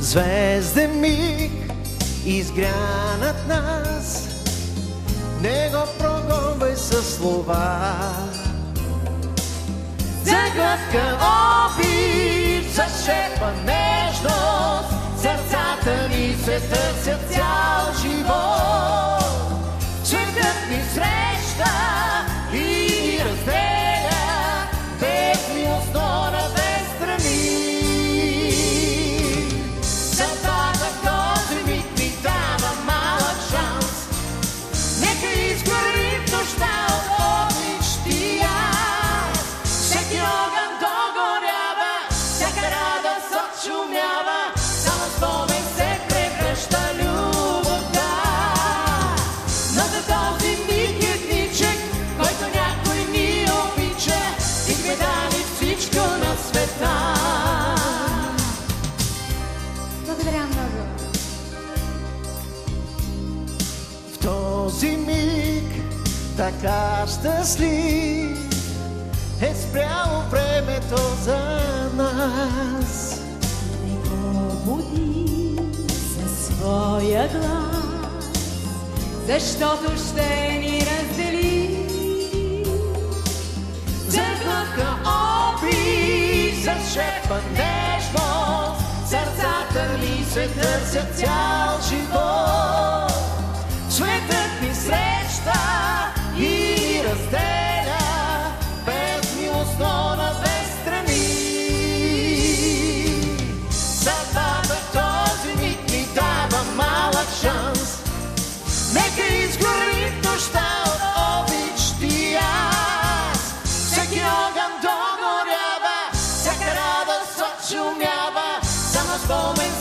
Звезден миг изгря над нас, не го прогонвай със слова. Загадка обич, зашепа нежност, сърцата ни се търсят цял живот. Светът ни среща и ни разделя, безмилостно на две страни. Съдбата в този миг ни дава малък шанс, нека изгорим в нощта от обич ти аз. Всеки огън догорява, всяка радост отшумява, само спомен се превръща любовта. Но за този миг едничък, който някой ни обича, и сме дали всичко на света. Благодаря много. В този миг така щастлив е спряло времето за нас. Не го буди със своя глас, защото ще ни раздели. Загадка обич, зашепа нежност, сърцата ни се търсят цял живот. Светът ни среща и ни разделя, безмилостно на две страни. Съдбата в този миг ни дава малък шанс, нека изгорим в нощта от обич ти аз. Всеки огън догорява, всяка радост отшумява, само спомен